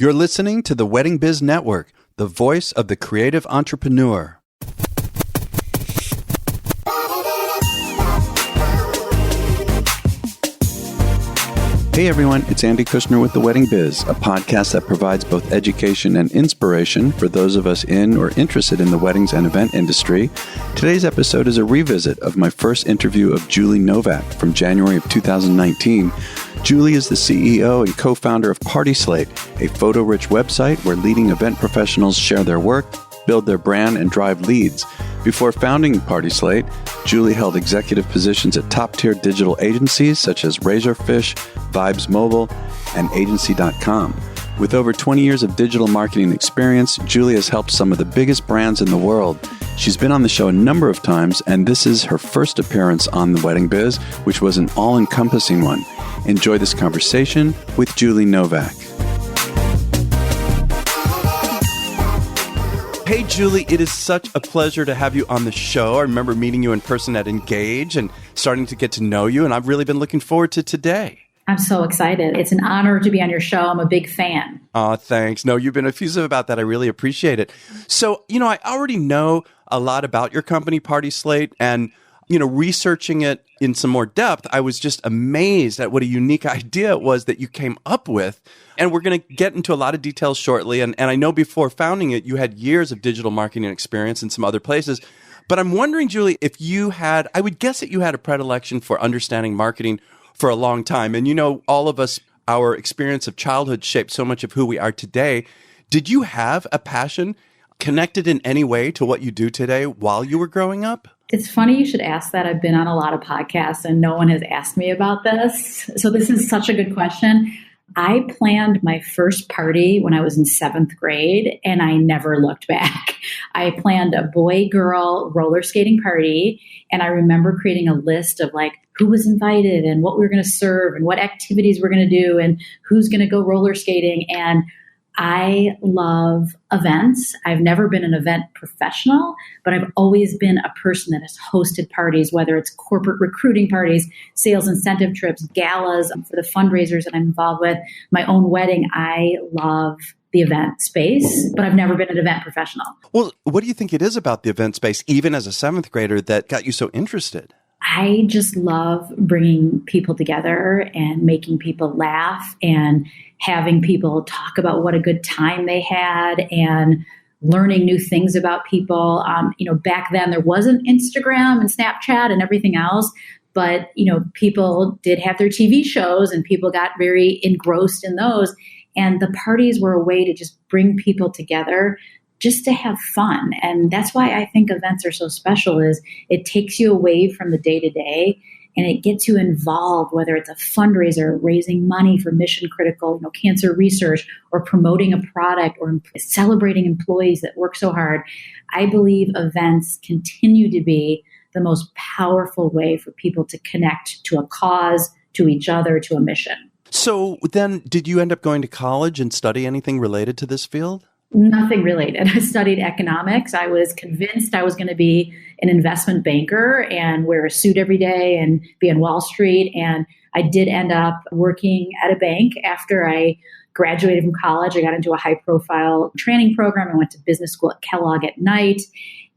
You're listening to the Wedding Biz Network, the voice of the creative entrepreneur. Hey everyone, it's Andy Kushner with The Wedding Biz, a podcast that provides both education and inspiration for those of us in or interested in the weddings and event industry. Today's episode is a revisit of my first interview of Julie Novack from January of 2019. Julie is the CEO and co-founder of PartySlate, a photo-rich website where leading event professionals share their work, build their brand, and drive leads. Before founding PartySlate, Julie held executive positions at top-tier digital agencies such as Razorfish, Vibes Mobile, and Agency.com. With over 20 years of digital marketing experience, Julie has helped some of the biggest brands in the world. She's been on the show a number of times, and this is her first appearance on The Wedding Biz, which was an all-encompassing one. Enjoy this conversation with Julie Novack. Hey, Julie, it is such a pleasure to have you on the show. I remember meeting you in person at Engage and starting to get to know you, and I've really been looking forward to today. I'm so excited. It's an honor to be on your show. I'm a big fan. Oh, thanks. No, you've been effusive about that. I really appreciate it. So, I already know a lot about your company, PartySlate, and, researching it in some more depth, I was just amazed at what a unique idea it was that you came up with. And we're going to get into a lot of details shortly. And I know before founding it, you had years of digital marketing experience in some other places. But I'm wondering, Julie, if I would guess that you had a predilection for understanding marketing for a long time. And all of us, our experience of childhood shaped so much of who we are today. Did you have a passion connected in any way to what you do today while you were growing up? It's funny you should ask that. I've been on a lot of podcasts and no one has asked me about this. So this is such a good question. I planned my first party when I was in 7th grade and I never looked back. I planned a boy-girl roller skating party and I remember creating a list of who was invited and what we were going to serve and what activities we're going to do and who's going to go roller skating. And I love events. I've never been an event professional, but I've always been a person that has hosted parties, whether it's corporate recruiting parties, sales incentive trips, galas for the fundraisers that I'm involved with, my own wedding. I love the event space, but I've never been an event professional. Well, what do you think it is about the event space, even as a 7th grader, that got you so interested? I just love bringing people together and making people laugh and having people talk about what a good time they had and learning new things about people. Back then there wasn't Instagram and Snapchat and everything else, but, people did have their TV shows and people got very engrossed in those. And the parties were a way to just bring people together just to have fun. And that's why I think events are so special is it takes you away from the day-to-day and it gets you involved, whether it's a fundraiser, raising money for mission critical, cancer research, or promoting a product or celebrating employees that work so hard. I believe events continue to be the most powerful way for people to connect to a cause, to each other, to a mission. So then did you end up going to college and study anything related to this field? Nothing related. I studied economics. I was convinced I was going to be an investment banker and wear a suit every day and be on Wall Street. And I did end up working at a bank after I graduated from college. I got into a high-profile training program. I went to business school at Kellogg at night.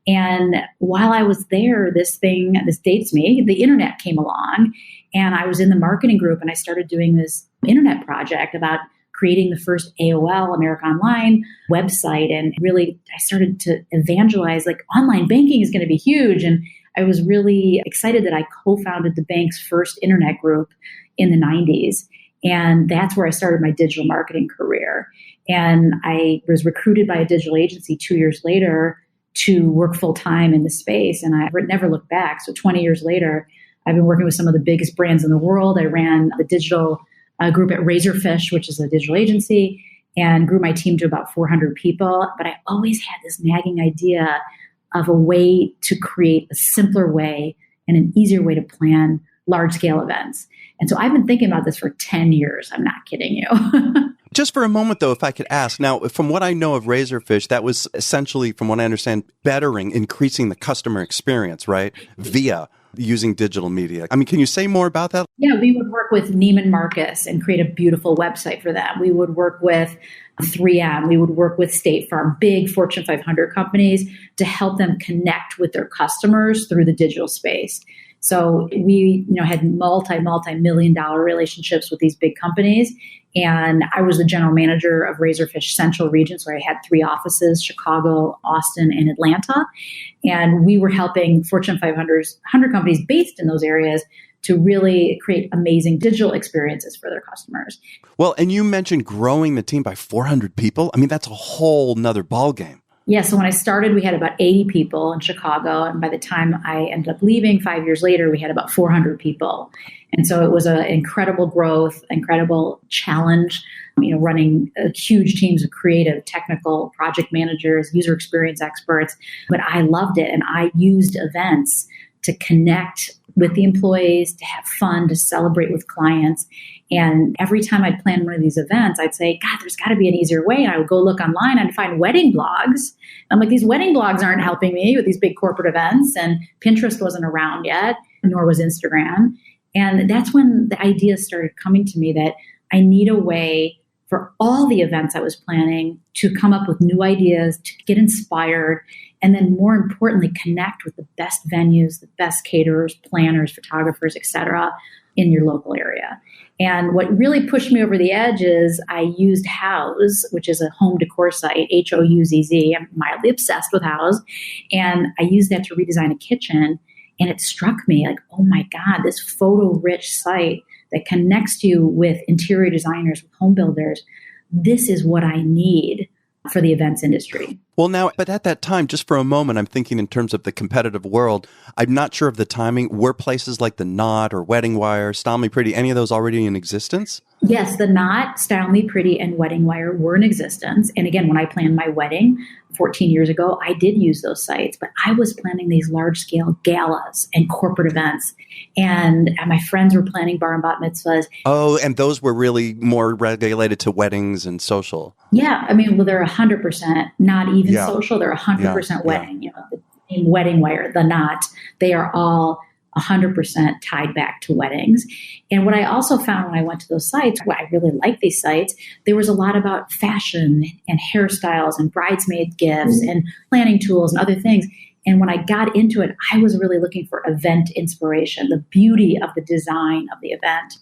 And while I was there, this dates me, the internet came along and I was in the marketing group and I started doing this internet project about creating the first AOL, America Online website. And really, I started to evangelize online banking is going to be huge. And I was really excited that I co-founded the bank's first internet group in the 90s. And that's where I started my digital marketing career. And I was recruited by a digital agency 2 years later to work full time in the space. And I never looked back. So 20 years later, I've been working with some of the biggest brands in the world. I ran the digital group at Razorfish, which is a digital agency, and grew my team to about 400 people. But I always had this nagging idea of a way to create a simpler way and an easier way to plan large scale events. And so I've been thinking about this for 10 years. I'm not kidding you. Just for a moment, though, if I could ask, now, from what I know of Razorfish, that was essentially, from what I understand, increasing the customer experience, right? Via using digital media. I mean, can you say more about that? Yeah, we would work with Neiman Marcus and create a beautiful website for them. We would work with 3M. We would work with State Farm, big Fortune 500 companies, to help them connect with their customers through the digital space. So we, had multi-million dollar relationships with these big companies. And I was the general manager of Razorfish Central Region. So I had 3 offices, Chicago, Austin, and Atlanta. And we were helping Fortune 500 companies based in those areas to really create amazing digital experiences for their customers. Well, and you mentioned growing the team by 400 people. I mean, that's a whole nother ballgame. Yeah, so when I started, we had about 80 people in Chicago. And by the time I ended up leaving 5 years later, we had about 400 people. And so it was an incredible growth, incredible challenge, running huge teams of creative, technical, project managers, user experience experts. But I loved it. And I used events to connect with the employees, to have fun, to celebrate with clients. And every time I'd plan one of these events, I'd say, God, there's got to be an easier way. And I would go look online and find wedding blogs. I'm like, these wedding blogs aren't helping me with these big corporate events. And Pinterest wasn't around yet, nor was Instagram. And that's when the idea started coming to me that I need a way for all the events I was planning to come up with new ideas, to get inspired, and then more importantly, connect with the best venues, the best caterers, planners, photographers, et cetera, in your local area. And what really pushed me over the edge is I used Houzz, which is a home decor site, Houzz. I'm mildly obsessed with Houzz. And I used that to redesign a kitchen. And it struck me like, oh my God, this photo-rich site that connects you with interior designers, with home builders, this is what I need for the events industry. Well, now, but at that time, just for a moment, I'm thinking in terms of the competitive world. I'm not sure of the timing. Were places like The Knot or Wedding Wire, Style Me Pretty, any of those already in existence? Yes, The Knot, Style Me Pretty, and Wedding Wire were in existence. And again, when I planned my wedding 14 years ago, I did use those sites, but I was planning these large-scale galas and corporate events. And my friends were planning bar and bat mitzvahs. Oh, and those were really more regulated to weddings and social. Yeah, they're 100% not even social. They're 100% wedding. The name Wedding Wire, The Knot, they are all 100% tied back to weddings. And what I also found when I went to those sites, I really like these sites, there was a lot about fashion and hairstyles and bridesmaid gifts and planning tools and other things. And when I got into it, I was really looking for event inspiration, the beauty of the design of the event.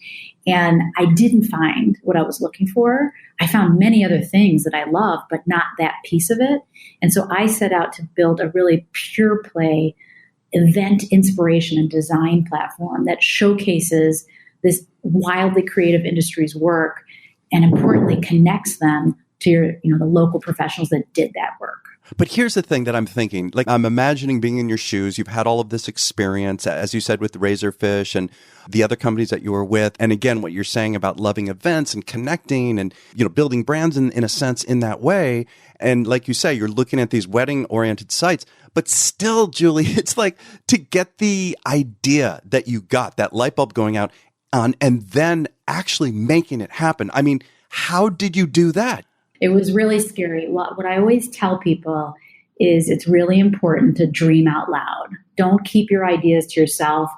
And I didn't find what I was looking for. I found many other things that I love, but not that piece of it. And so I set out to build a really pure play event inspiration and design platform that showcases this wildly creative industry's work and importantly connects them to the local professionals that did that work. But here's the thing that I'm thinking, like I'm imagining being in your shoes. You've had all of this experience, as you said, with Razorfish and the other companies that you were with. And again, what you're saying about loving events and connecting and, building brands in a sense in that way. And like you say, you're looking at these wedding oriented sites, but still, Julie, it's like to get the idea that you got, that light bulb going out on, and then actually making it happen. I mean, how did you do that? It was really scary. What I always tell people is it's really important to dream out loud. Don't keep your ideas to yourself.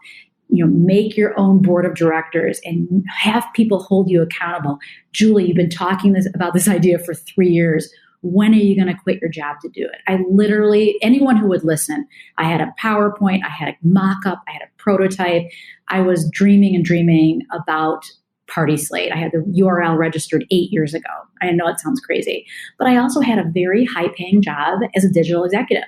Make your own board of directors and have people hold you accountable. Julie, you've been talking about this idea for 3 years. When are you going to quit your job to do it? I literally, anyone who would listen, I had a PowerPoint, I had a mock-up, I had a prototype. I was dreaming about PartySlate. I had the URL registered 8 years ago. I know it sounds crazy, but I also had a very high-paying job as a digital executive.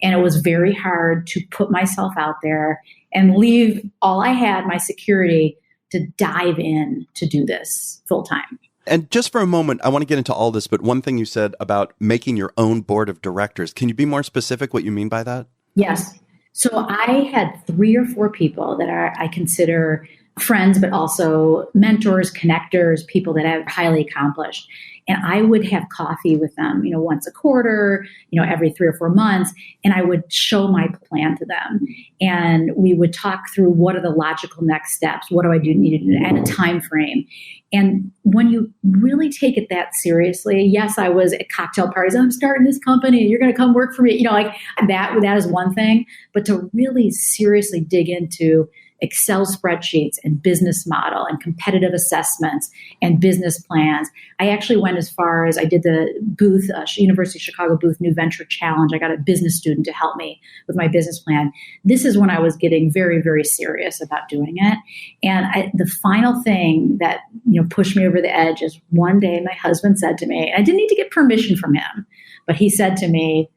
And it was very hard to put myself out there and leave all I had, my security, to dive in to do this full-time. And just for a moment, I want to get into all this, but one thing you said about making your own board of directors. Can you be more specific what you mean by that? Yes. So I had 3 or 4 people that I consider friends, but also mentors, connectors, people that have highly accomplished. And I would have coffee with them, once a quarter, every 3 or 4 months. And I would show my plan to them. And we would talk through what are the logical next steps? What do I need to do and a time frame? And when you really take it that seriously, yes, I was at cocktail parties. I'm starting this company. You're going to come work for me. Like that is one thing. But to really seriously dig into Excel spreadsheets and business model and competitive assessments and business plans. I actually went as far as I did the booth, University of Chicago booth, New Venture Challenge. I got a business student to help me with my business plan. This is when I was getting very, very serious about doing it. And the final thing that, pushed me over the edge is one day my husband said to me, I didn't need to get permission from him, but he said to me,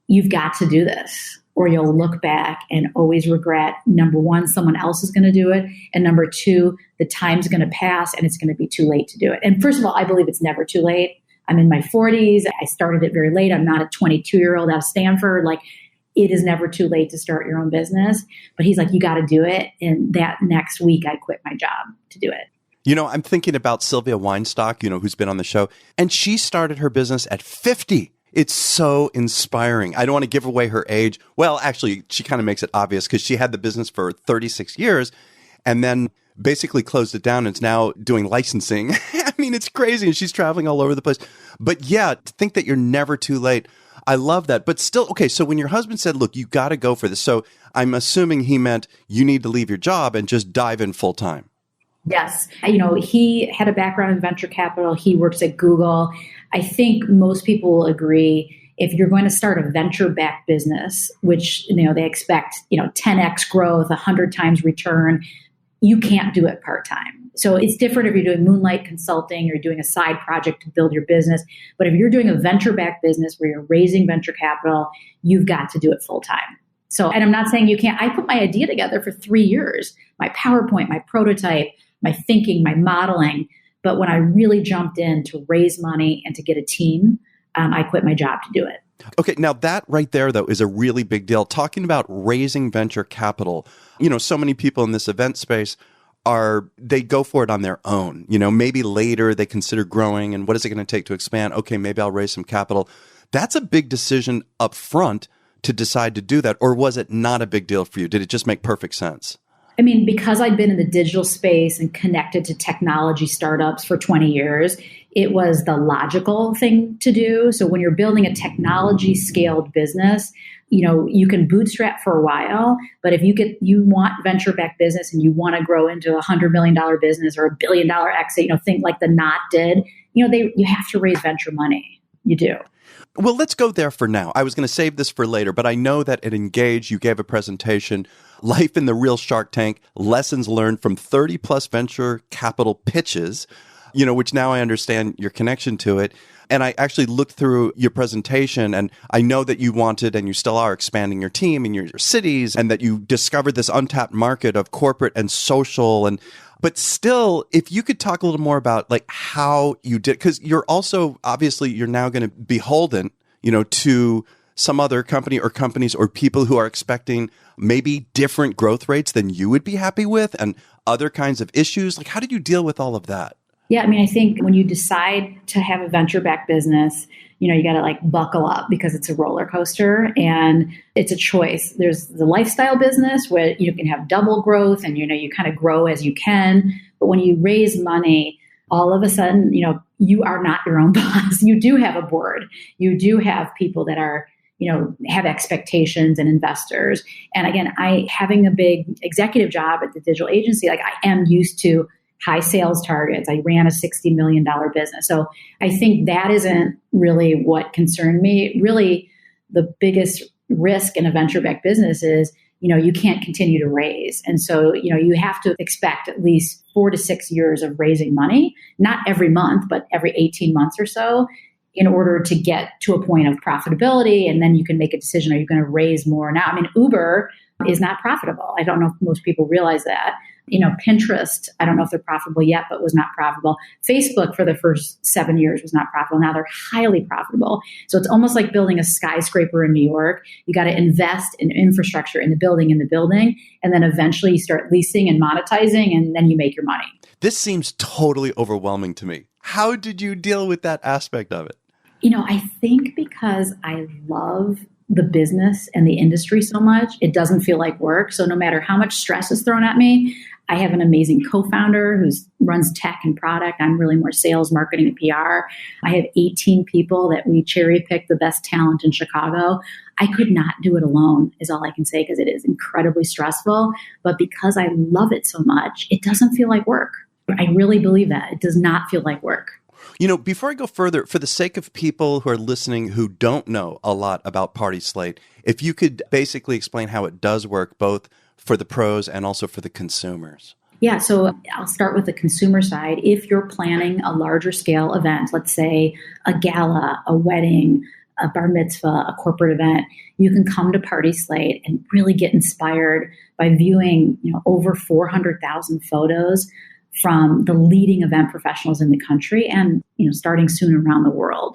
you've got to do this, or you'll look back and always regret, number one, someone else is going to do it. And number two, the time's going to pass and it's going to be too late to do it. And first of all, I believe it's never too late. I'm in my 40s. I started it very late. I'm not a 22-year-old out of Stanford. Like, it is never too late to start your own business. But he's like, you got to do it. And that next week, I quit my job to do it. I'm thinking about Sylvia Weinstock, who's been on the show, and she started her business at 50. It's so inspiring. I don't want to give away her age. Well, actually, she kind of makes it obvious because she had the business for 36 years and then basically closed it down and is now doing licensing. I mean, it's crazy. And she's traveling all over the place. But yeah, to think that you're never too late. I love that. But still, okay, so when your husband said, look, you got to go for this. So I'm assuming he meant you need to leave your job and just dive in full time. Yes. He had a background in venture capital. He works at Google. I think most people will agree if you're going to start a venture-backed business, which, they expect, 10x growth, 100 times return, you can't do it part-time. So it's different if you're doing moonlight consulting or you're doing a side project to build your business. But if you're doing a venture-backed business where you're raising venture capital, you've got to do it full-time. So, and I'm not saying you can't. I put my idea together for 3 years, my PowerPoint, my prototype, my thinking, my modeling. But when I really jumped in to raise money and to get a team, I quit my job to do it. Okay, now that right there, though, is a really big deal. Talking about raising venture capital, so many people in this event space they go for it on their own. Maybe later they consider growing and what is it going to take to expand? Okay, maybe I'll raise some capital. That's a big decision up front to decide to do that. Or was it not a big deal for you? Did it just make perfect sense? I mean, because I'd been in the digital space and connected to technology startups for 20 years, it was the logical thing to do. So when you're building a technology scaled business, you can bootstrap for a while, but if you want venture-backed business and you want to grow into $100 million business or $1 billion exit, think like the Knot did, you have to raise venture money. You do. Well, let's go there for now. I was going to save this for later, but I know that at Engage, you gave a presentation, Life in the Real Shark Tank, Lessons Learned from 30 plus venture capital pitches, which now I understand your connection to it. And I actually looked through your presentation and I know that you wanted, and you still are, expanding your team in your cities, and that you discovered this untapped market of corporate and social. But still, if you could talk a little more about like how you did, because you're also, obviously, you're now going to be beholden, to some other company or companies or people who are expecting maybe different growth rates than you would be happy with and other kinds of issues. Like, how did you deal with all of that? Yeah, I mean, I think when you decide to have a venture-backed business, you got to buckle up because it's a roller coaster and it's a choice. There's the lifestyle business where you can have double growth and, you kind of grow as you can. But when you raise money, all of a sudden, you are not your own boss. You do have a board. You do have people that are, have expectations and investors. And again, having a big executive job at the digital agency, I am used to high sales targets. I ran a $60 million business. So I think that isn't really what concerned me. Really, the biggest risk in a venture-backed business is, you can't continue to raise. And so, you have to expect at least 4 to 6 years of raising money, not every month, but every 18 months or so, in order to get to a point of profitability. And then you can make a decision, are you going to raise more now? I mean, Uber is not profitable. I don't know if most people realize that. Pinterest, I don't know if they're profitable yet, but was not profitable. Facebook for the first 7 years was not profitable. Now they're highly profitable. So it's almost like building a skyscraper in New York. You got to invest in infrastructure in the building, and then eventually you start leasing and monetizing, and then you make your money. This seems totally overwhelming to me. How did you deal with that aspect of it? I think because I love the business and the industry so much, it doesn't feel like work. So no matter how much stress is thrown at me, I have an amazing co-founder who runs tech and product. I'm really more sales, marketing, and PR. I have 18 people that we cherry pick the best talent in Chicago. I could not do it alone, is all I can say, because it is incredibly stressful. But because I love it so much, it doesn't feel like work. I really believe that. It does not feel like work. Before I go further, for the sake of people who are listening who don't know a lot about PartySlate, if you could basically explain how it does work, both for the pros and also for the consumers. Yeah, so I'll start with the consumer side. If you're planning a larger scale event, let's say a gala, a wedding, a bar mitzvah, a corporate event, you can come to PartySlate and really get inspired by viewing, over 400,000 photos from the leading event professionals in the country and, starting soon around the world.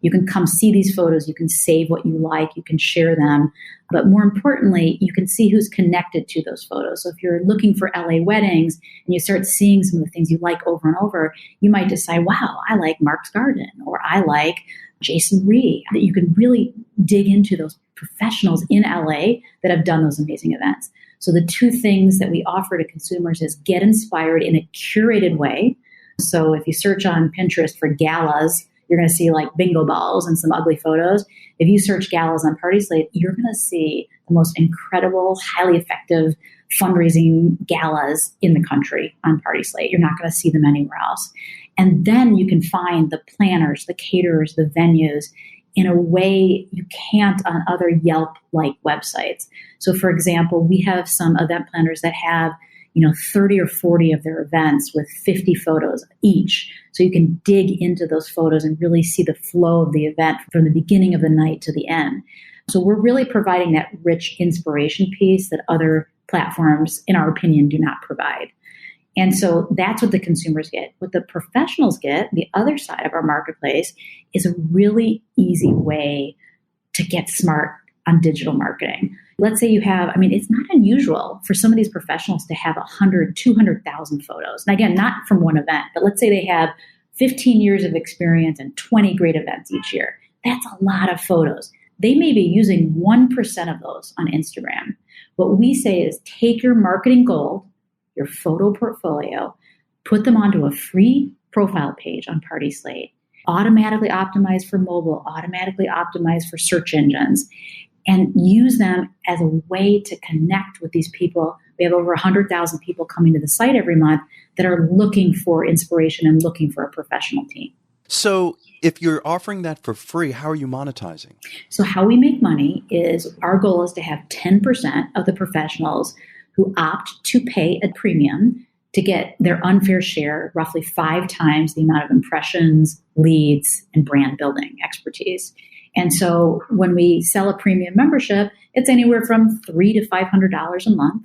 You can come see these photos. You can save what you like. You can share them. But more importantly, you can see who's connected to those photos. So if you're looking for LA weddings and you start seeing some of the things you like over and over, you might decide, wow, I like Mark's Garden, or I like Jason Rhee. That you can really dig into those professionals in LA that have done those amazing events. So the two things that we offer to consumers is get inspired in a curated way. So if you search on Pinterest for galas, you're going to see like bingo balls and some ugly photos. If you search galas on PartySlate, you're going to see the most incredible, highly effective fundraising galas in the country on PartySlate. You're not going to see them anywhere else. And then you can find the planners, the caterers, the venues in a way you can't on other Yelp-like websites. So for example, we have some event planners that have 30 or 40 of their events with 50 photos each. So you can dig into those photos and really see the flow of the event from the beginning of the night to the end. So we're really providing that rich inspiration piece that other platforms, in our opinion, do not provide. And so that's what the consumers get. What the professionals get, the other side of our marketplace, is a really easy way to get smart on digital marketing. Let's say you have, it's not unusual for some of these professionals to have 100, 200,000 photos. And again, not from one event, but let's say they have 15 years of experience and 20 great events each year. That's a lot of photos. They may be using 1% of those on Instagram. What we say is take your marketing gold, your photo portfolio, put them onto a free profile page on PartySlate, automatically optimized for mobile, automatically optimized for search engines, and use them as a way to connect with these people. We have over 100,000 people coming to the site every month that are looking for inspiration and looking for a professional team. So if you're offering that for free, how are you monetizing? So how we make money is our goal is to have 10% of the professionals who opt to pay a premium to get their unfair share, roughly 5 times the amount of impressions, leads, and brand building expertise. And so when we sell a premium membership, it's anywhere from $300 to $500 a month.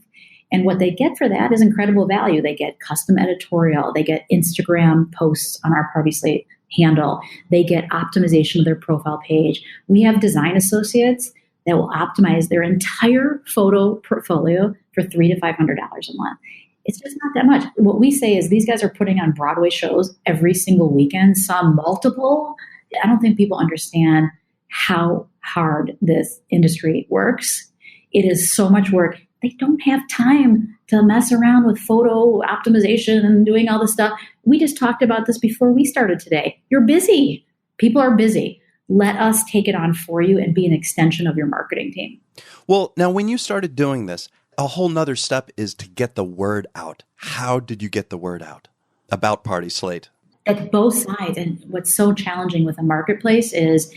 And what they get for that is incredible value. They get custom editorial. They get Instagram posts on our PartySlate handle. They get optimization of their profile page. We have design associates that will optimize their entire photo portfolio for $300 to $500 a month. It's just not that much. What we say is these guys are putting on Broadway shows every single weekend, some multiple. I don't think people understand how hard this industry works. It is so much work. They don't have time to mess around with photo optimization and doing all this stuff. We just talked about this before we started today. You're busy. People are busy. Let us take it on for you and be an extension of your marketing team. Well, now when you started doing this, a whole nother step is to get the word out. How did you get the word out about PartySlate? At both sides. And what's so challenging with a marketplace is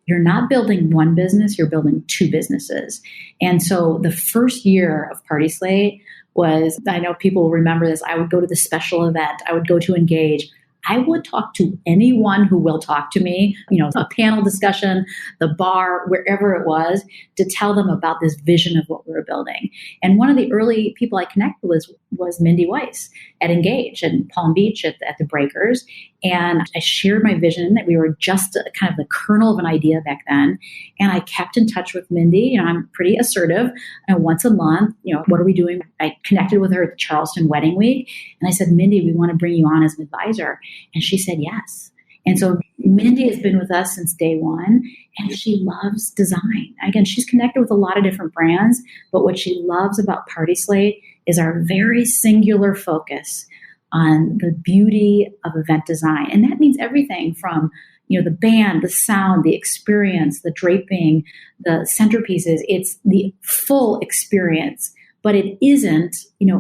you're not building one business, you're building 2 businesses. And so the first year of PartySlate was, I know people will remember this, I would go to the special event, I would go to Engage. I would talk to anyone who will talk to me, a panel discussion, the bar, wherever it was, to tell them about this vision of what we were building. And one of the early people I connected with was Mindy Weiss at Engage in Palm Beach at the Breakers. And I shared my vision that we were just kind of the kernel of an idea back then. And I kept in touch with Mindy. I'm pretty assertive. And once a month, what are we doing? I connected with her at the Charleston Wedding Week. And I said, Mindy, we want to bring you on as an advisor. And she said yes. And so Mindy has been with us since day one, and she loves design. Again, she's connected with a lot of different brands, but what she loves about PartySlate is our very singular focus on the beauty of event design. And that means everything from the band, the sound, the experience, the draping, the centerpieces. It's the full experience, but it isn't,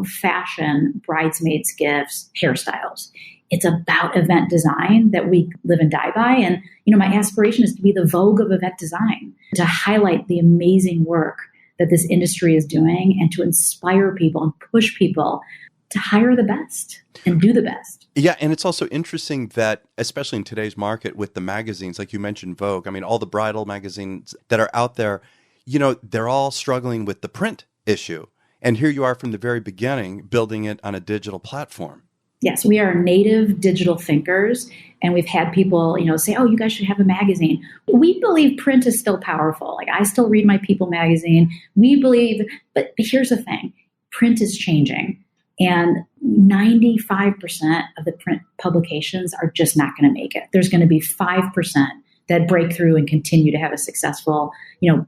fashion, bridesmaids, gifts, hairstyles. It's about event design that we live and die by. And, my aspiration is to be the Vogue of event design, to highlight the amazing work that this industry is doing and to inspire people and push people to hire the best and do the best. Yeah, and it's also interesting that, especially in today's market with the magazines, like you mentioned Vogue, all the bridal magazines that are out there, they're all struggling with the print issue. And here you are from the very beginning, building it on a digital platform. Yes, we are native digital thinkers, and we've had people, say, oh, you guys should have a magazine. We believe print is still powerful. Like, I still read my People magazine. We believe, but here's the thing, print is changing, and 95% of the print publications are just not going to make it. There's going to be 5% that break through and continue to have a successful,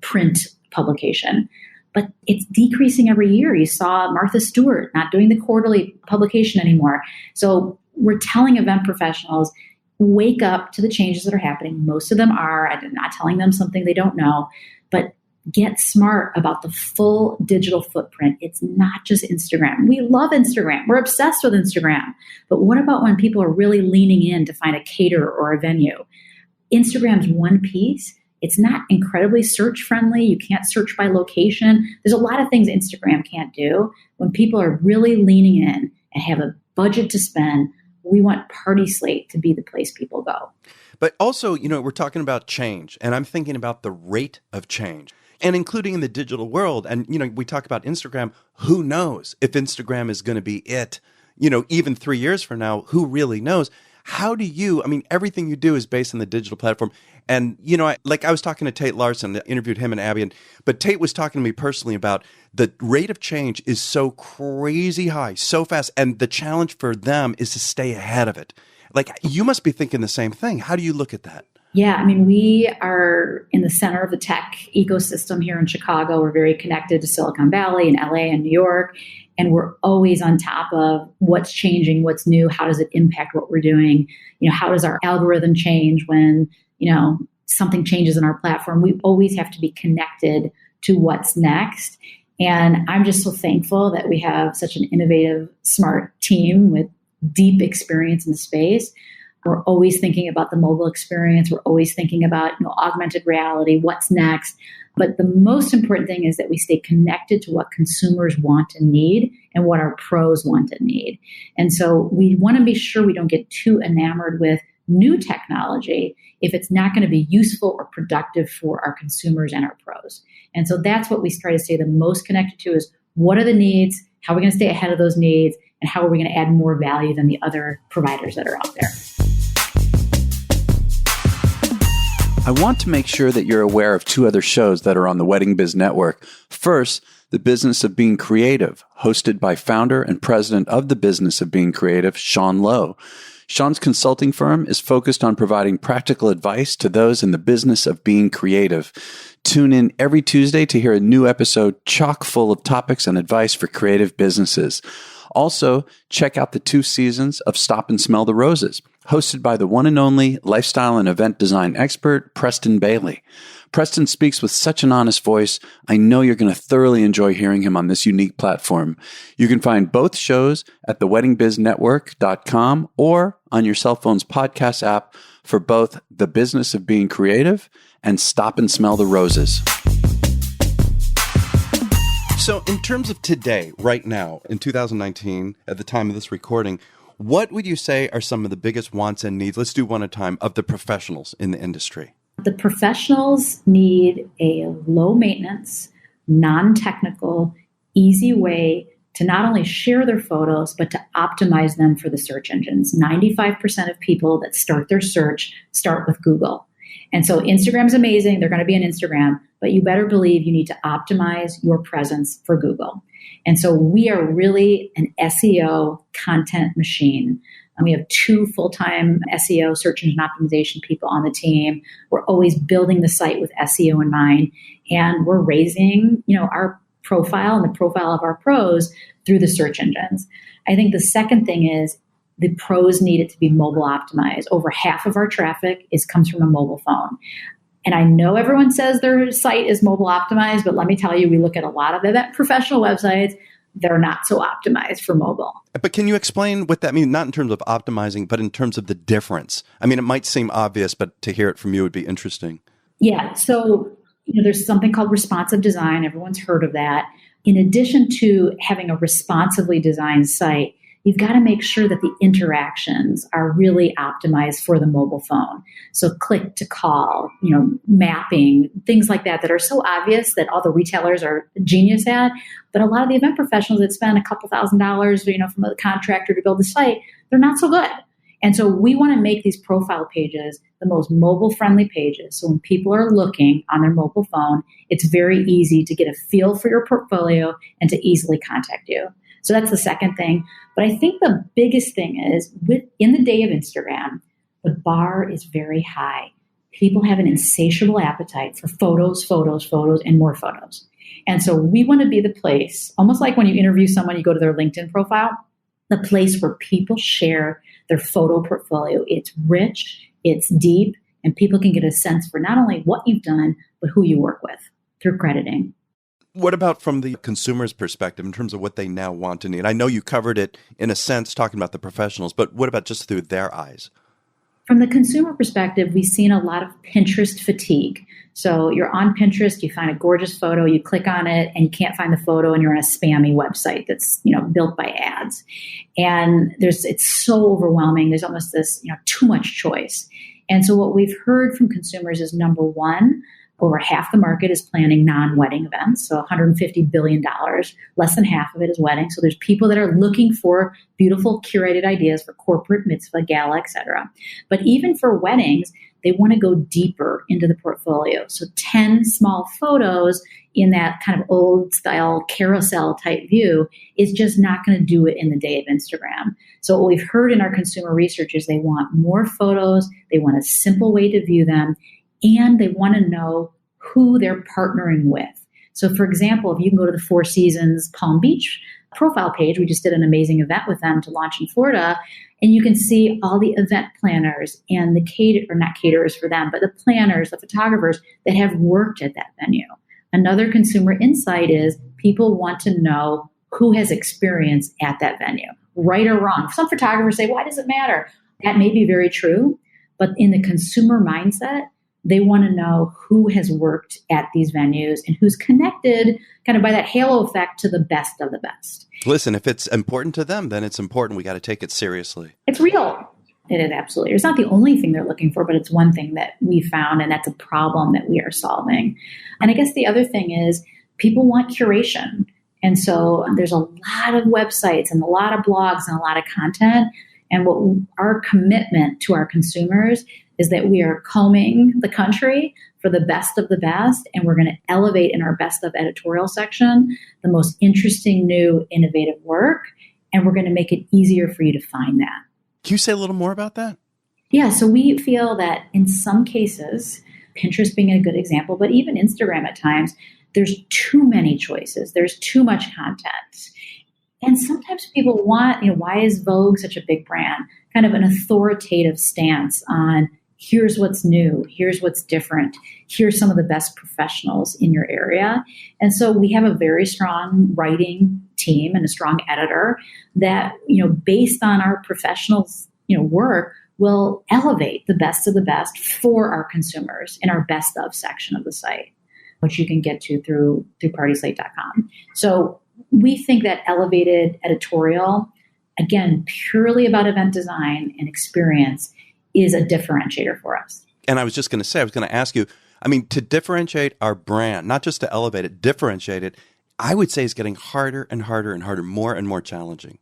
print publication. But it's decreasing every year. You saw Martha Stewart not doing the quarterly publication anymore. So we're telling event professionals, wake up to the changes that are happening. Most of them are. I'm not telling them something they don't know, but get smart about the full digital footprint. It's not just Instagram. We love Instagram. We're obsessed with Instagram. But what about when people are really leaning in to find a caterer or a venue? Instagram's one piece. It's not incredibly search friendly. You can't search by location. There's a lot of things Instagram can't do. When people are really leaning in and have a budget to spend, we want PartySlate to be the place people go. But also, we're talking about change, and I'm thinking about the rate of change, and including in the digital world. And, we talk about Instagram. Who knows if Instagram is going to be it, even 3 years from now, who really knows? How do you, everything you do is based on the digital platform. And, I was talking to Tate Larson, I interviewed him and Abby, but Tate was talking to me personally about the rate of change is so crazy high, so fast. And the challenge for them is to stay ahead of it. You must be thinking the same thing. How do you look at that? Yeah, we are in the center of the tech ecosystem here in Chicago. We're very connected to Silicon Valley and LA and New York. And we're always on top of what's changing, what's new, how does it impact what we're doing? How does our algorithm change when, something changes in our platform? We always have to be connected to what's next. And I'm just so thankful that we have such an innovative, smart team with deep experience in the space. We're always thinking about the mobile experience. We're always thinking about augmented reality, what's next. But the most important thing is that we stay connected to what consumers want and need and what our pros want and need. And so we want to be sure we don't get too enamored with new technology if it's not going to be useful or productive for our consumers and our pros. And so that's what we try to stay the most connected to is what are the needs, how are we going to stay ahead of those needs, and how are we going to add more value than the other providers that are out there. I want to make sure that you're aware of two other shows that are on the Wedding Biz Network. First, The Business of Being Creative, hosted by founder and president of The Business of Being Creative, Sean Lowe. Sean's consulting firm is focused on providing practical advice to those in the business of being creative. Tune in every Tuesday to hear a new episode chock full of topics and advice for creative businesses. Also, check out the 2 seasons of Stop and Smell the Roses, hosted by the one and only lifestyle and event design expert, Preston Bailey. Preston speaks with such an honest voice. I know you're going to thoroughly enjoy hearing him on this unique platform. You can find both shows at theweddingbiznetwork.com or on your cell phone's podcast app for both The Business of Being Creative and Stop and Smell the Roses. So in terms of today, right now, in 2019, at the time of this recording, What would you say are some of the biggest wants and needs? Let's do one at a time of the professionals in the industry. The professionals need a low maintenance, non-technical, easy way to not only share their photos, but to optimize them for the search engines. 95% of people that start their search start with Google. And so Instagram's amazing. They're going to be on Instagram, but you better believe you need to optimize your presence for Google. And so we are really an SEO content machine. And we have 2 full-time SEO, search engine optimization people on the team. We're always building the site with SEO in mind. And we're raising, our profile and the profile of our pros through the search engines. I think the second thing is the pros need it to be mobile optimized. Over half of our traffic comes from a mobile phone. And I know everyone says their site is mobile optimized, but let me tell you, we look at a lot of event professional websites. They're not so optimized for mobile. But can you explain what that means, not in terms of optimizing, but in terms of the difference? I mean, it might seem obvious, but to hear it from you would be interesting. Yeah. So, there's something called responsive design. Everyone's heard of that. In addition to having a responsively designed site, you've got to make sure that the interactions are really optimized for the mobile phone. So click to call, mapping, things like that are so obvious that all the retailers are genius at. But a lot of the event professionals that spend a couple $1,000s, from a contractor to build the site, they're not so good. And so we want to make these profile pages the most mobile-friendly pages. So when people are looking on their mobile phone, it's very easy to get a feel for your portfolio and to easily contact you. So that's the second thing. But I think the biggest thing is in the day of Instagram, the bar is very high. People have an insatiable appetite for photos, photos, photos, and more photos. And so we want to be the place, almost like when you interview someone, you go to their LinkedIn profile, the place where people share their photo portfolio. It's rich, it's deep, and people can get a sense for not only what you've done, but who you work with through crediting. What about from the consumer's perspective in terms of what they now want to need? I know you covered it in a sense talking about the professionals, but what about just through their eyes? From the consumer perspective, we've seen a lot of Pinterest fatigue. So you're on Pinterest, you find a gorgeous photo, you click on it, and you can't find the photo, and you're on a spammy website that's built by ads. And it's so overwhelming. There's almost this too much choice. And so what we've heard from consumers is, number one, over half the market is planning non-wedding events, so $150 billion. Less than half of it is wedding. So there's people that are looking for beautiful curated ideas for corporate, mitzvah, gala, etc. But even for weddings, they want to go deeper into the portfolio. So 10 small photos in that kind of old style carousel type view is just not going to do it in the day of Instagram. So what we've heard in our consumer research is they want more photos, they want a simple way to view them, and they want to know who they're partnering with. So for example, if you can go to the Four Seasons Palm Beach profile page, we just did an amazing event with them to launch in Florida, and you can see all the event planners and the not caterers for them, but the planners, the photographers that have worked at that venue. Another consumer insight is people want to know who has experience at that venue, right or wrong. Some photographers say, why does it matter? That may be very true, but in the consumer mindset, they want to know who has worked at these venues and who's connected kind of by that halo effect to the best of the best. Listen, if it's important to them, then it's important. We got to take it seriously. It's real. It is absolutely. It's not the only thing they're looking for, but it's one thing that we found, and that's a problem that we are solving. And I guess the other thing is people want curation. And so there's a lot of websites and a lot of blogs and a lot of content. And what our commitment to our consumers is that we are combing the country for the best of the best, and we're going to elevate in our best of editorial section the most interesting, new, innovative work, and we're going to make it easier for you to find that. Can you say a little more about that? Yeah, so we feel that in some cases, Pinterest being a good example, but even Instagram at times, there's too many choices. There's too much content. And sometimes people want, why is Vogue such a big brand? Kind of an authoritative stance on here's what's new, here's what's different, here's some of the best professionals in your area. And so we have a very strong writing team and a strong editor that, based on our professionals, work, will elevate the best of the best for our consumers in our best of section of the site, which you can get to through PartySlate.com. So we think that elevated editorial again, purely about event design and experience is a differentiator for us. And I was just going to say, I was going to ask you, I mean, to differentiate our brand, not just to elevate it, differentiate it, I would say is getting harder and harder and harder, more and more challenging.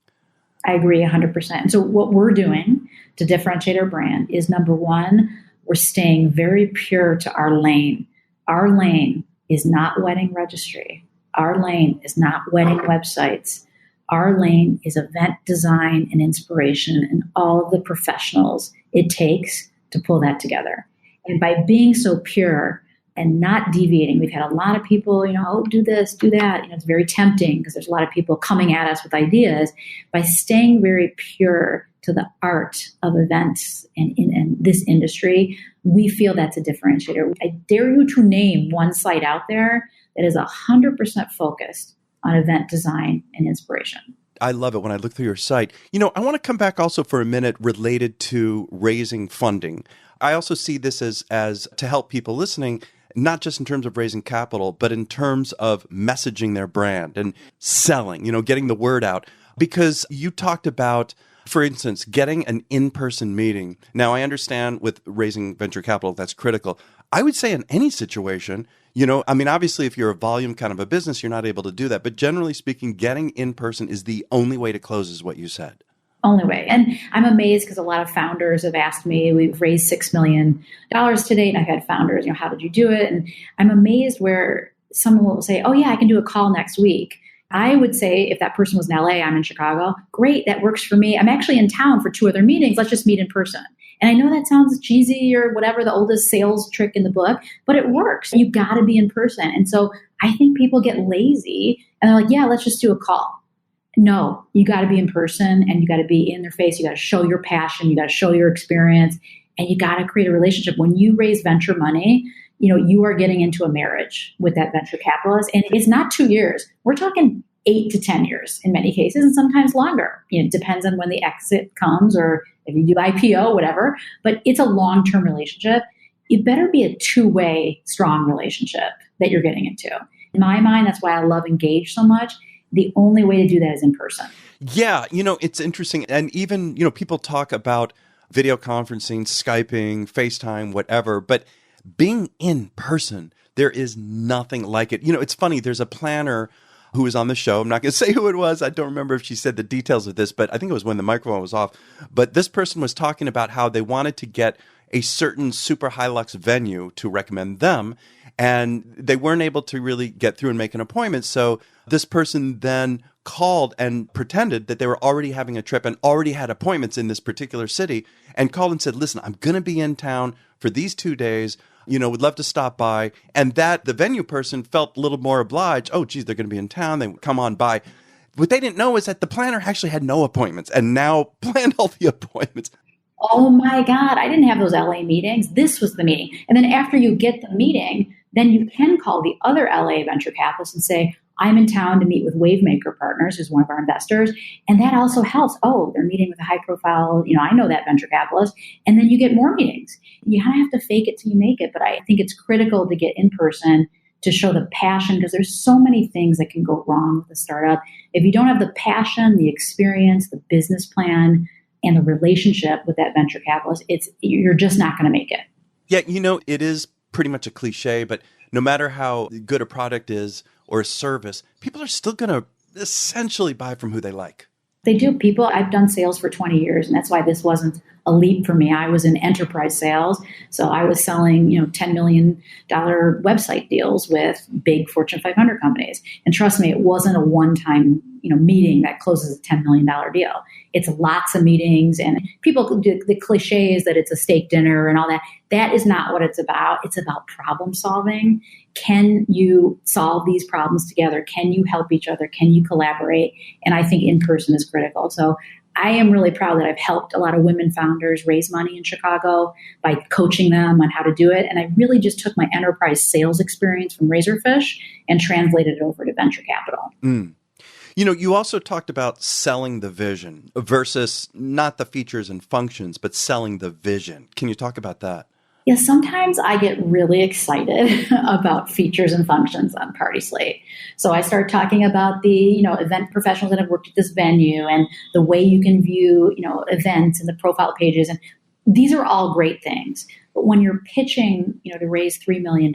I agree 100%. And so what we're doing to differentiate our brand is, number one, we're staying very pure to our lane. Our lane is not wedding registry. Our lane is not wedding websites. Our lane is event design and inspiration and all of the professionals it takes to pull that together. And by being so pure and not deviating, we've had a lot of people, oh, do this, do that. It's very tempting because there's a lot of people coming at us with ideas. By staying very pure to the art of events and in this industry, we feel that's a differentiator. I dare you to name one site out there that is 100% focused on event design and inspiration. I love it when I look through your site. I want to come back also for a minute related to raising funding. I also see this as to help people listening, not just in terms of raising capital, but in terms of messaging their brand and selling, getting the word out. Because you talked about, for instance, getting an in-person meeting. Now, I understand with raising venture capital, that's critical. I would say in any situation, obviously, if you're a volume kind of a business, you're not able to do that. But generally speaking, getting in person is the only way to close, is what you said. Only way. And I'm amazed because a lot of founders have asked me, we've raised $6 million to date. And I've had founders, how did you do it? And I'm amazed where someone will say, oh yeah, I can do a call next week. I would say if that person was in LA, I'm in Chicago. Great, that works for me. I'm actually in town for 2 other meetings. Let's just meet in person. And I know that sounds cheesy or whatever, the oldest sales trick in the book, but it works. You got to be in person. And so I think people get lazy and they're like, yeah, let's just do a call. No, you got to be in person and you got to be in their face. You got to show your passion. You got to show your experience and you got to create a relationship. When you raise venture money, you are getting into a marriage with that venture capitalist. And it's not 2 years. We're talking 8 to 10 years in many cases and sometimes longer. It depends on when the exit comes or if you do IPO, whatever. But it's a long-term relationship. It better be a two-way strong relationship that you're getting into. In my mind, that's why I love Engage so much. The only way to do that is in person. Yeah, it's interesting. And even, people talk about video conferencing, Skyping, FaceTime, whatever. But being in person, there is nothing like it. It's funny. There's a planner who was on the show. I'm not going to say who it was. I don't remember if she said the details of this, but I think it was when the microphone was off. But this person was talking about how they wanted to get a certain super Hilux venue to recommend them. And they weren't able to really get through and make an appointment. So this person then called and pretended that they were already having a trip and already had appointments in this particular city and called and said, listen, I'm going to be in town for these 2 days. Would love to stop by. And that the venue person felt a little more obliged. Oh, geez, they're going to be in town. They come on by. What they didn't know is that the planner actually had no appointments and now planned all the appointments. Oh my God, I didn't have those LA meetings. This was the meeting. And then after you get the meeting, then you can call the other LA venture capitalists and say, I'm in town to meet with Wavemaker Partners, who's one of our investors. And that also helps. Oh, they're meeting with a high profile, I know that venture capitalist. And then you get more meetings. You kind of have to fake it till you make it. But I think it's critical to get in person to show the passion because there's so many things that can go wrong with a startup. If you don't have the passion, the experience, the business plan, and the relationship with that venture capitalist, you're just not going to make it. Yeah, it is pretty much a cliche, but no matter how good a product is or a service, people are still going to essentially buy from who they like. They do. I've done sales for 20 years, and that's why this wasn't a leap for me. I was in enterprise sales. So I was selling, $10 million website deals with big Fortune 500 companies. And trust me, it wasn't a one-time, meeting that closes a $10 million deal. It's lots of meetings, and people do the cliches that it's a steak dinner and all that. That is not what it's about. It's about problem solving. Can you solve these problems together? Can you help each other? Can you collaborate? And I think in person is critical. So I am really proud that I've helped a lot of women founders raise money in Chicago by coaching them on how to do it. And I really just took my enterprise sales experience from Razorfish and translated it over to venture capital. Mm. You also talked about selling the vision versus not the features and functions, but selling the vision. Can you talk about that? Yeah, sometimes I get really excited about features and functions on PartySlate. So I start talking about the, event professionals that have worked at this venue and the way you can view, events and the profile pages. And these are all great things. But when you're pitching, to raise $3 million,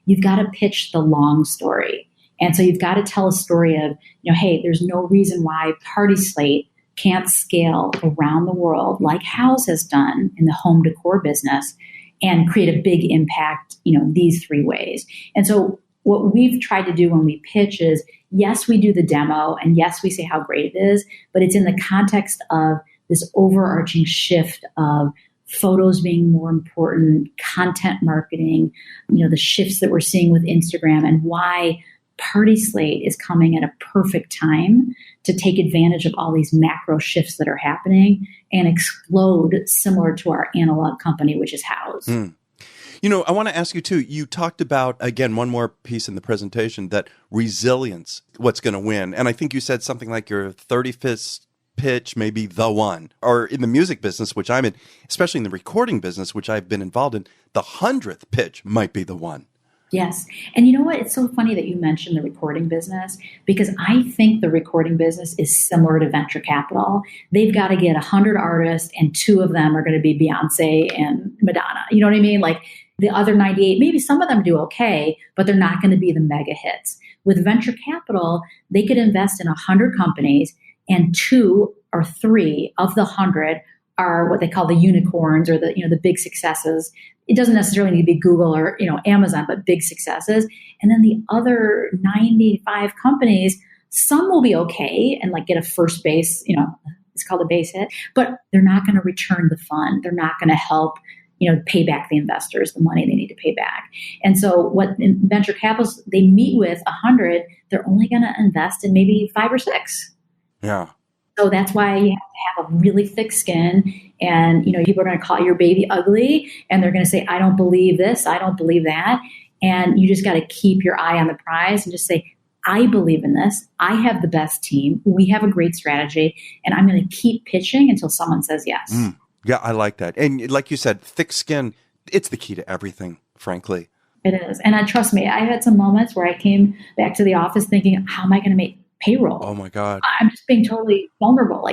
you've got to pitch the long story. And so you've got to tell a story of, hey, there's no reason why PartySlate can't scale around the world like House has done in the home decor business and create a big impact, these 3 ways. And so what we've tried to do when we pitch is, yes, we do the demo and yes, we say how great it is, but it's in the context of this overarching shift of photos being more important, content marketing, the shifts that we're seeing with Instagram and why PartySlate is coming at a perfect time to take advantage of all these macro shifts that are happening and explode similar to our analog company, which is House. I want to ask you too, you talked about, again, one more piece in the presentation, that resilience, what's going to win. And I think you said something like your 35th pitch may be the one. Or in the music business, which I'm in, especially in the recording business, which I've been involved in, the 100th pitch might be the one. Yes. And you know what? It's so funny that you mentioned the recording business because I think the recording business is similar to venture capital. They've got to get 100 artists and 2 of them are going to be Beyonce and Madonna. You know what I mean? Like the other 98, maybe some of them do okay, but they're not going to be the mega hits. With venture capital, they could invest in 100 companies and 2 or 3 of the 100 are what they call the unicorns or the big successes. It doesn't necessarily need to be Google or Amazon, but big successes. And then the other 95 companies, some will be okay and like get a first base, it's called a base hit, but they're not going to return the fund. They're not going to help pay back the investors the money they need to pay back. And so what in venture capitalists, they meet with 100, they're only going to invest in maybe 5 or 6. Yeah. So that's why you have to have a really thick skin and, people are going to call your baby ugly and they're going to say, I don't believe this. I don't believe that. And you just got to keep your eye on the prize and just say, I believe in this. I have the best team. We have a great strategy and I'm going to keep pitching until someone says yes. Yeah, I like that. And like you said, thick skin, it's the key to everything, frankly. It is. And trust me, I had some moments where I came back to the office thinking, how am I going to make payroll? Oh my God. I'm just being totally vulnerable.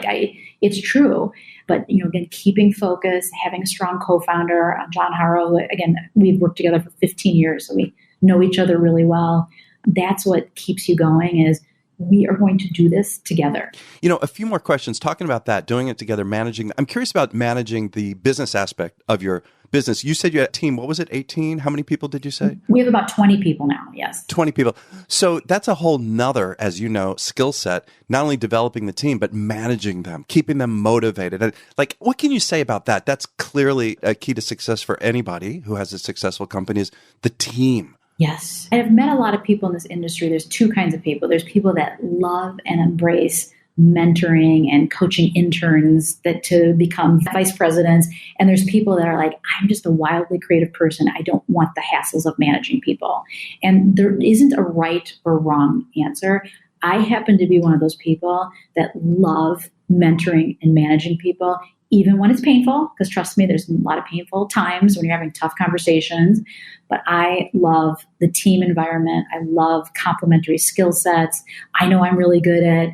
It's true. But, again, keeping focus, having a strong co-founder, John Harrow, again, we've worked together for 15 years, so we know each other really well. That's what keeps you going is we are going to do this together. A few more questions talking about that, doing it together, managing. I'm curious about managing the business aspect of your business. You said you had a team. What was it? 18? How many people did you say? We have about 20 people now. Yes. 20 people. So that's a whole nother, as you know, skill set, not only developing the team, but managing them, keeping them motivated. And what can you say about that? That's clearly a key to success for anybody who has a successful company is the team. Yes. I've met a lot of people in this industry. There's 2 kinds of people. There's people that love and embrace mentoring and coaching interns to become vice presidents. And there's people that are like, I'm just a wildly creative person. I don't want the hassles of managing people. And there isn't a right or wrong answer. I happen to be one of those people that love mentoring and managing people, even when it's painful, because trust me, there's a lot of painful times when you're having tough conversations. But I love the team environment. I love complementary skill sets. I know I'm really good at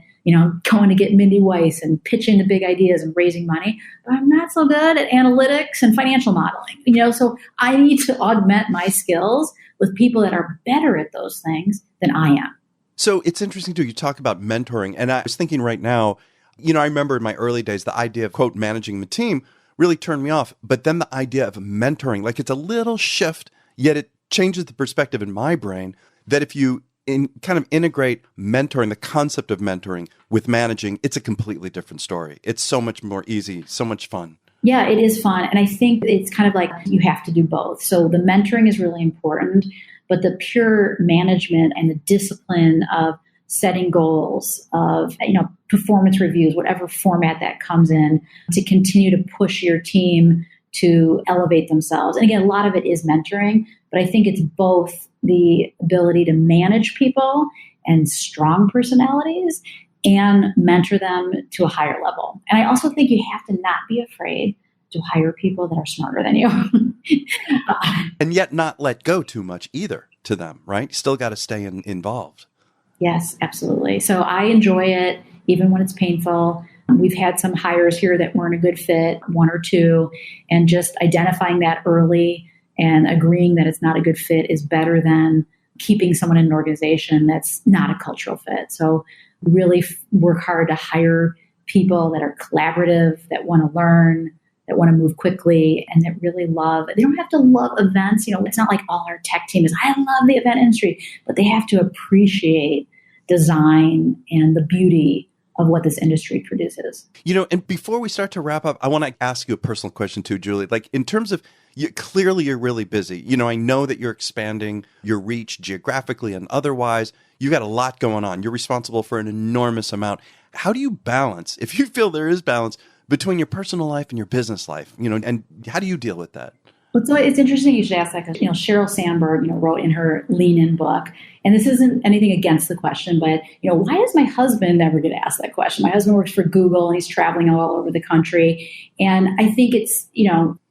going to get Mindy Weiss and pitching the big ideas and raising money, but I'm not so good at analytics and financial modeling, so I need to augment my skills with people that are better at those things than I am. So it's interesting too, you talk about mentoring, and I was thinking right now, I remember in my early days, the idea of, quote, managing the team really turned me off, but then the idea of mentoring, it's a little shift, yet it changes the perspective in my brain that if you kind of integrate mentoring, the concept of mentoring with managing, it's a completely different story. It's so much more easy, so much fun. Yeah, it is fun. And I think it's kind of like you have to do both. So the mentoring is really important, but the pure management and the discipline of setting goals, of performance reviews, whatever format that comes in, to continue to push your team to elevate themselves. And again, a lot of it is mentoring, but I think it's both the ability to manage people and strong personalities and mentor them to a higher level. And I also think you have to not be afraid to hire people that are smarter than you. And yet not let go too much either to them, right? Still got to stay involved. Yes, absolutely. So I enjoy it, even when it's painful. We've had some hires here that weren't a good fit, one or two, and just identifying that early and agreeing that it's not a good fit is better than keeping someone in an organization that's not a cultural fit. So really work hard to hire people that are collaborative, that want to learn, that want to move quickly, and that really love. They don't have to love events. It's not like all our tech team is, I love the event industry, but they have to appreciate design and the beauty of what this industry produces. And before we start to wrap up, I want to ask you a personal question too, Julie. Like in terms of, clearly you're really busy. I know that you're expanding your reach geographically and otherwise. You've got a lot going on. You're responsible for an enormous amount. How do you balance, if you feel there is balance, between your personal life and your business life? And how do you deal with that? Well, so it's interesting you should ask that because, Sheryl Sandberg, wrote in her Lean In book, and this isn't anything against the question, but, why does my husband never get asked that question? My husband works for Google and he's traveling all over the country. And I think it's,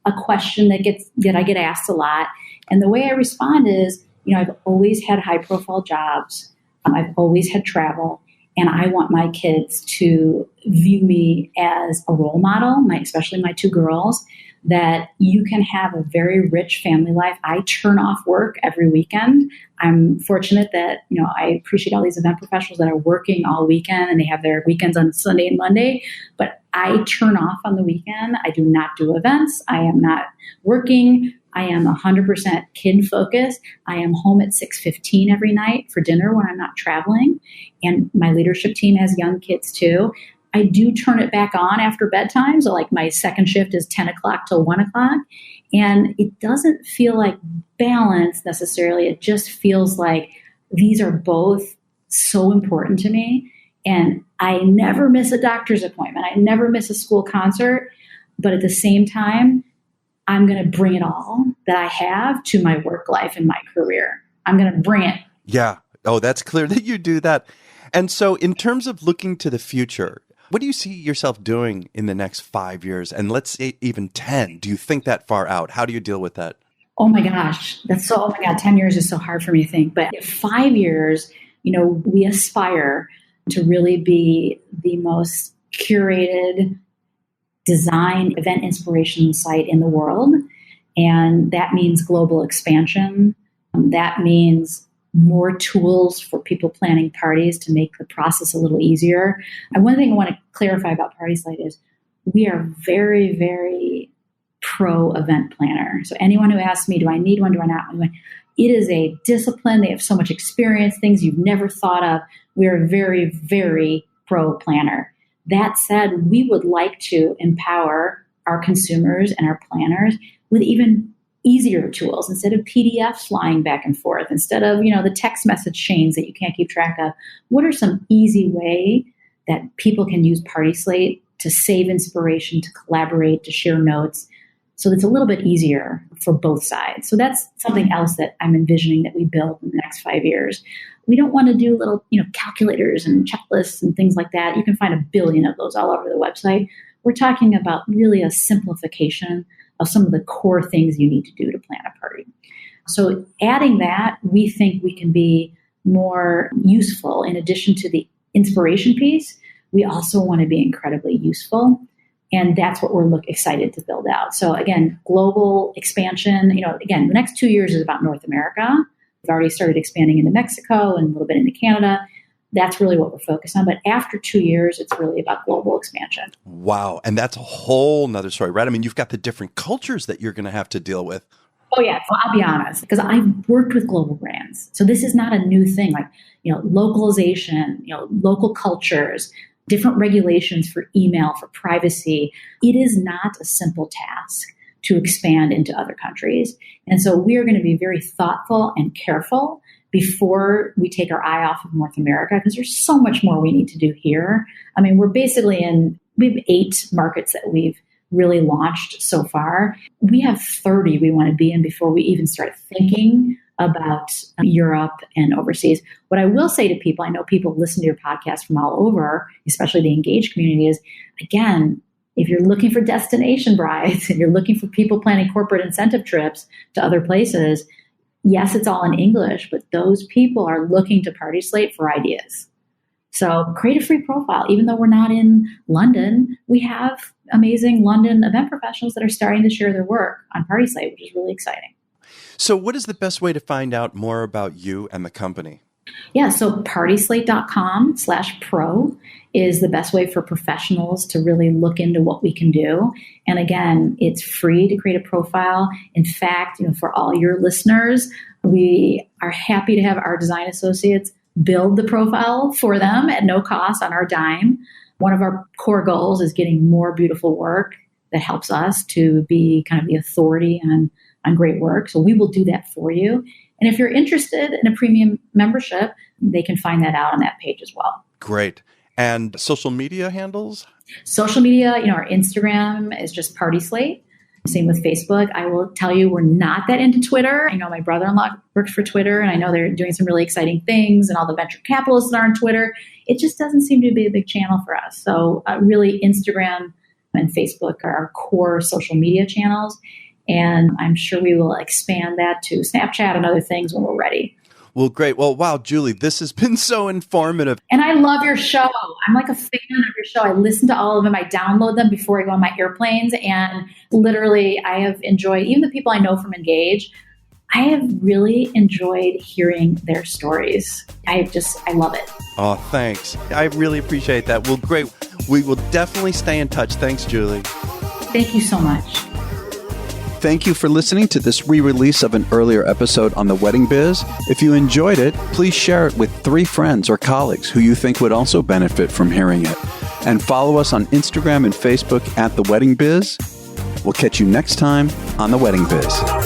a question that I get asked a lot. And the way I respond is, I've always had high profile jobs. I've always had travel. And I want my kids to view me as a role model, especially my two girls, that you can have a very rich family life. I turn off work every weekend. I'm fortunate that, I appreciate all these event professionals that are working all weekend and they have their weekends on Sunday and Monday, but I turn off on the weekend. I do not do events. I am not working. I am 100% kid focused. I am home at 6:15 every night for dinner when I'm not traveling. And my leadership team has young kids too. I do turn it back on after bedtime. So like my second shift is 10 o'clock till 1 o'clock. And it doesn't feel like balance necessarily. It just feels like these are both so important to me. And I never miss a doctor's appointment. I never miss a school concert. But at the same time, I'm going to bring it all that I have to my work life and my career. I'm going to bring it. Yeah. Oh, that's clear that you do that. And so in terms of looking to the future, what do you see yourself doing in the next 5 years? And let's say even 10. Do you think that far out? How do you deal with that? Oh my gosh. 10 years is so hard for me to think. But 5 years, we aspire to really be the most curated design event inspiration site in the world. And that means global expansion. That means more tools for people planning parties to make the process a little easier. And one thing I want to clarify about PartySlate is we are very, very pro event planner. So anyone who asks me, do I need one? Do I not? It is a discipline. They have so much experience, things you've never thought of. We are very, very pro planner. That said, we would like to empower our consumers and our planners with even easier tools instead of PDFs flying back and forth, instead of, the text message chains that you can't keep track of. What are some easy way that people can use PartySlate to save inspiration, to collaborate, to share notes, so it's a little bit easier for both sides? So that's something else that I'm envisioning that we build in the next 5 years. We don't want to do little, calculators and checklists and things like that. You can find 1 billion of those all over the website. We're talking about really a simplification of some of the core things you need to do to plan a party. So adding that, we think we can be more useful. In addition to the inspiration piece, we also want to be incredibly useful. And that's what we're excited to build out. So again, global expansion, the next 2 years is about North America. We've already started expanding into Mexico and a little bit into Canada. That's really what we're focused on. But after 2 years, it's really about global expansion. Wow. And that's a whole nother story, right? I mean, you've got the different cultures that you're going to have to deal with. Oh, yeah. So I'll be honest, because I've worked with global brands. So this is not a new thing. Like, localization, local cultures, different regulations for email, for privacy. It is not a simple task to expand into other countries. And so we are going to be very thoughtful and careful before we take our eye off of North America, because there's so much more we need to do here. I mean, we're basically we have 8 markets that we've really launched so far. We have 30 we want to be in before we even start thinking about Europe and overseas. What I will say to people, I know people listen to your podcast from all over, especially the engaged community, is, again, If you're looking for destination brides and you're looking for people planning corporate incentive trips to other places, yes, it's all in English, but those people are looking to PartySlate for ideas. So create a free profile. Even though we're not in London, we have amazing London event professionals that are starting to share their work on PartySlate, which is really exciting. So what is the best way to find out more about you and the company? Yeah, so partyslate.com/pro is the best way for professionals to really look into what we can do. And again, it's free to create a profile. In fact, for all your listeners, we are happy to have our design associates build the profile for them at no cost on our dime. One of our core goals is getting more beautiful work that helps us to be kind of the authority on great work. So we will do that for you. And if you're interested in a premium membership, they can find that out on that page as well. Great. And social media handles? Social media, our Instagram is just PartySlate. Same with Facebook. I will tell you, we're not that into Twitter. I know my brother-in-law works for Twitter, and I know they're doing some really exciting things, and all the venture capitalists are on Twitter. It just doesn't seem to be a big channel for us. So really, Instagram and Facebook are our core social media channels. And I'm sure we will expand that to Snapchat and other things when we're ready. Well, great. Well, wow, Julie, this has been so informative. And I love your show. I'm like a fan of your show. I listen to all of them. I download them before I go on my airplanes. And literally, I have enjoyed, even the people I know from Engage, I have really enjoyed hearing their stories. I love it. Oh, thanks. I really appreciate that. Well, great. We will definitely stay in touch. Thanks, Julie. Thank you so much. Thank you for listening to this re-release of an earlier episode on the Wedding Biz. If you enjoyed it, please share it with 3 friends or colleagues who you think would also benefit from hearing it. And follow us on Instagram and Facebook at The Wedding Biz. We'll catch you next time on The Wedding Biz.